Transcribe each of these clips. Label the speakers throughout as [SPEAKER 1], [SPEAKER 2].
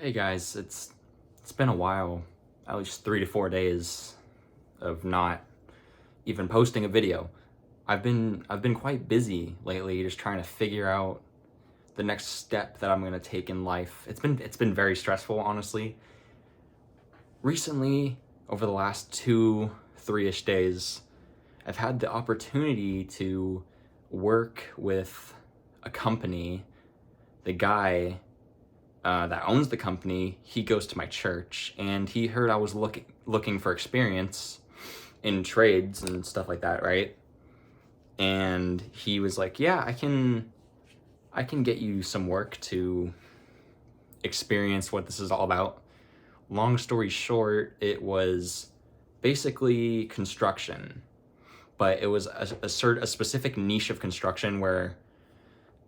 [SPEAKER 1] Hey guys, it's been a while, at least 3 to 4 days of not even posting a video. I've been quite busy lately, just trying to figure out the next step that I'm gonna take in life. It's been very stressful, honestly. Recently, over the last 3-ish days, I've had the opportunity to work with a company. The guy that owns the company, he goes to my church, and he heard I was looking for experience in trades and stuff like that, right? And he was like, "Yeah, I can get you some work to experience what this is all about." Long story short, it was basically construction, but it was a specific niche of construction where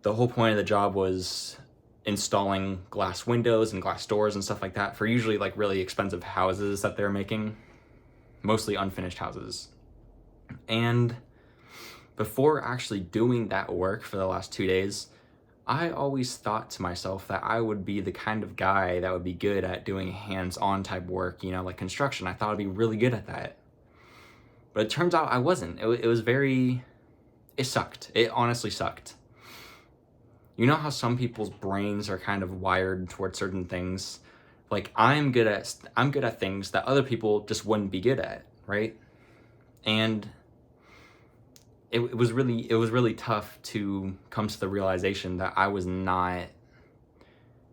[SPEAKER 1] the whole point of the job was installing glass windows and glass doors and stuff like that for usually like really expensive houses that they're making, mostly unfinished houses. And before actually doing that work for the last 2 days, I always thought to myself that I would be the kind of guy that would be good at doing hands-on type work, like construction. I thought I'd be really good at that. But it turns out I wasn't. It sucked. It honestly sucked. You know how some people's brains are kind of wired towards certain things? Like I'm good at things that other people just wouldn't be good at, right? And it was really tough to come to the realization that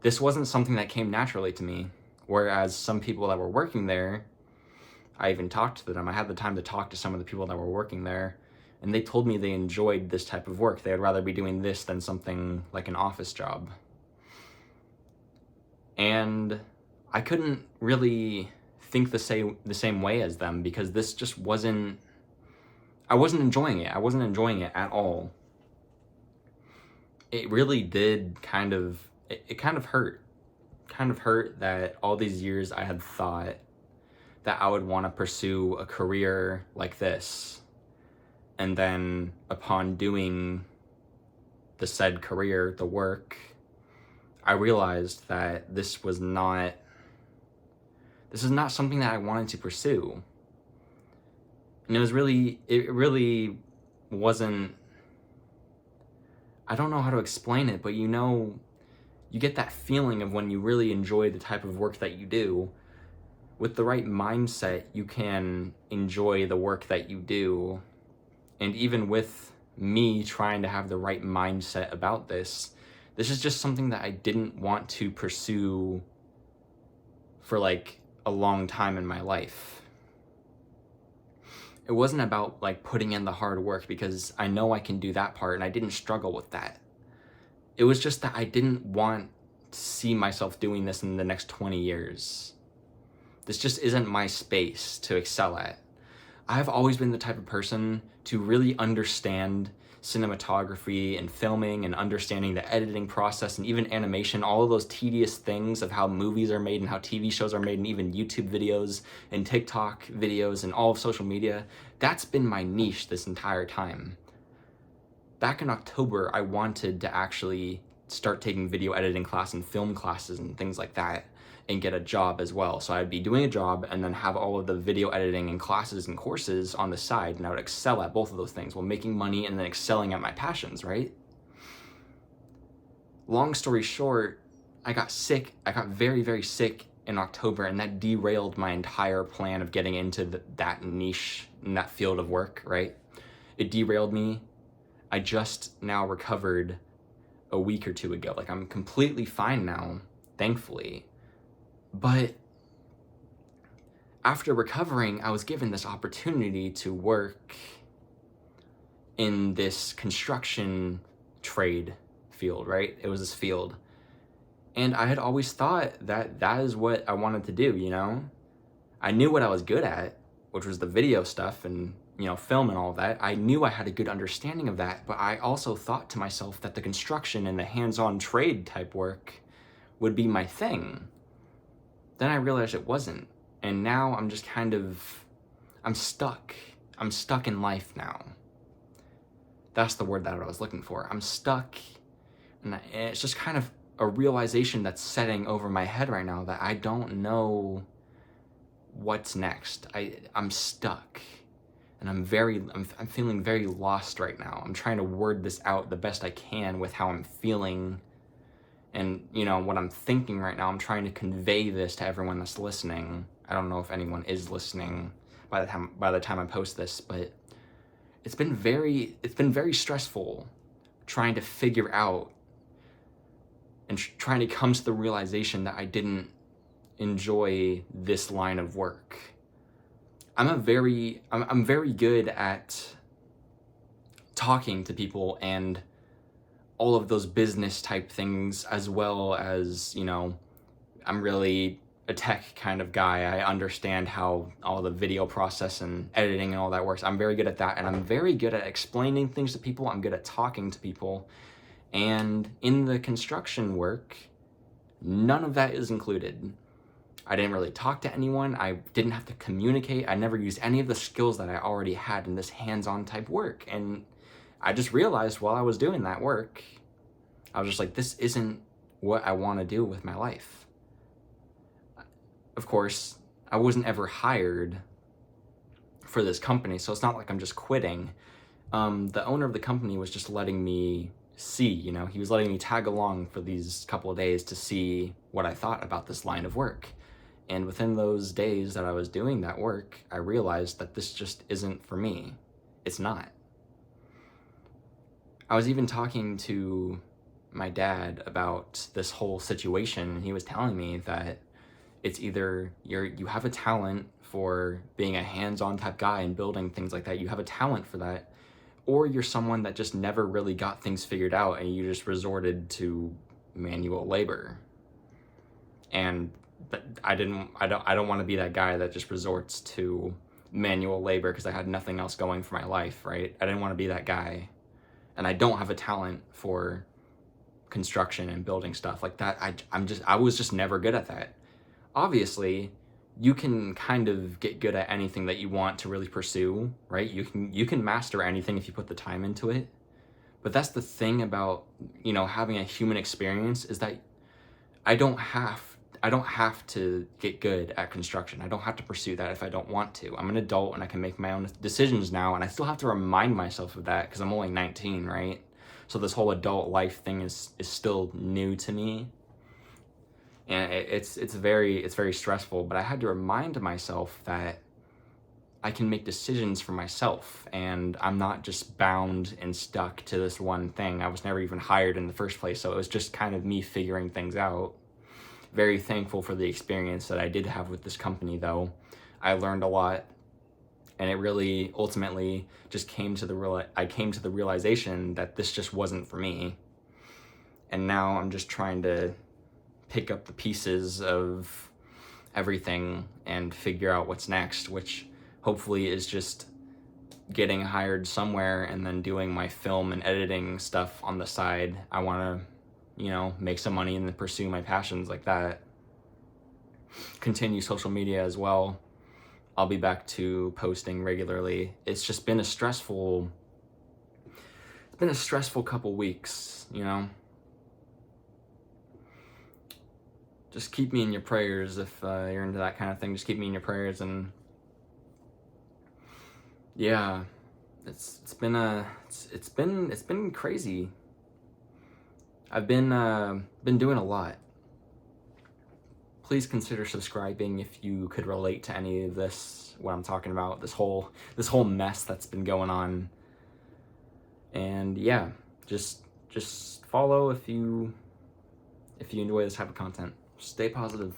[SPEAKER 1] this wasn't something that came naturally to me. Whereas some people that were working there, I even talked to them. I had the time to talk to some of the people that were working there, and they told me they enjoyed this type of work. They would rather be doing this than something like an office job. And I couldn't really think the same way as them, because this just I wasn't enjoying it. I wasn't enjoying it at all. It really did it kind of hurt. Kind of hurt that all these years I had thought that I would want to pursue a career like this. And then upon doing the said career, the work, I realized that this is not something that I wanted to pursue. And it really wasn't, I don't know how to explain it, but you get that feeling of when you really enjoy the type of work that you do. With the right mindset, you can enjoy the work that you do. And even with me trying to have the right mindset about this is just something that I didn't want to pursue for like a long time in my life. It wasn't about like putting in the hard work, because I know I can do that part and I didn't struggle with that. It was just that I didn't want to see myself doing this in the next 20 years. This just isn't my space to excel at. I've always been the type of person to really understand cinematography and filming and understanding the editing process and even animation, all of those tedious things of how movies are made and how TV shows are made and even YouTube videos and TikTok videos and all of social media. That's been my niche this entire time. Back in October, I wanted to actually start taking video editing class and film classes and things like that, and get a job as well. So I'd be doing a job and then have all of the video editing and classes and courses on the side, and I would excel at both of those things while making money and then excelling at my passions, right? Long story short, I got sick. I got very, very sick in October, and that derailed my entire plan of getting into that niche and that field of work, right? It derailed me. I just now recovered a week or two ago. Like, I'm completely fine now, thankfully. But after recovering, I was given this opportunity to work in this construction trade field, right? It was this field. And I had always thought that is what I wanted to do, I knew what I was good at, which was the video stuff and, film and all of that. I knew I had a good understanding of that, but I also thought to myself that the construction and the hands-on trade type work would be my thing. Then I realized it wasn't. And now I'm just I'm stuck. I'm stuck in life now. That's the word that I was looking for. I'm stuck, and it's just kind of a realization that's setting over my head right now that I don't know what's next. I'm stuck, and I'm feeling very lost right now. I'm trying to word this out the best I can with how I'm feeling and, you know, what I'm thinking right now. I'm trying to convey this to everyone that's listening. I don't know if anyone is listening by the time I post this, but it's been very stressful trying to figure out and trying to come to the realization that I didn't enjoy this line of work. I'm very good at talking to people and all of those business type things, as well as, you know, I'm really a tech kind of guy. I understand how all the video process and editing and all that works. I'm very good at that, and I'm very good at explaining things to people. I'm good at talking to people. And in the construction work, none of that is included. I didn't really talk to anyone. I didn't have to communicate. I never used any of the skills that I already had in this hands-on type work. And I just realized while I was doing that work, I was just like, this isn't what I want to do with my life. Of course, I wasn't ever hired for this company, so it's not like I'm just quitting. The owner of the company was just letting me see, you know, he was letting me tag along for these couple of days to see what I thought about this line of work. And within those days that I was doing that work, I realized that this just isn't for me. It's not. I was even talking to my dad about this whole situation, and he was telling me that it's either you have a talent for being a hands-on type guy and building things like that, you have a talent for that, or you're someone that just never really got things figured out and you just resorted to manual labor. And I don't want to be that guy that just resorts to manual labor because I had nothing else going for my life, right? I didn't want to be that guy. And I don't have a talent for construction and building stuff like that. I was just never good at that. Obviously, you can kind of get good at anything that you want to really pursue, right? You can master anything if you put the time into it. But that's the thing about, you know, having a human experience, is that I don't have to get good at construction. I don't have to pursue that if I don't want to. I'm an adult and I can make my own decisions now, and I still have to remind myself of that because I'm only 19, right? So this whole adult life thing is still new to me. And it's very stressful, but I had to remind myself that I can make decisions for myself, and I'm not just bound and stuck to this one thing. I was never even hired in the first place, so it was just kind of me figuring things out. Very thankful for the experience that I did have with this company, though. I learned a lot, and it really ultimately just came to the realization that this just wasn't for me. And now I'm just trying to pick up the pieces of everything and figure out what's next, which hopefully is just getting hired somewhere and then doing my film and editing stuff on the side. I want to, you know, make some money and then pursue my passions like that. Continue social media as well. I'll be back to posting regularly. It's just been a stressful couple weeks, you know. Just keep me in your prayers if you're into that kind of thing. Just keep me in your prayers. And yeah, it's been crazy. I've been doing a lot. Please consider subscribing if you could relate to any of this, what I'm talking about, this whole mess that's been going on. And yeah, just follow if you enjoy this type of content. Stay positive.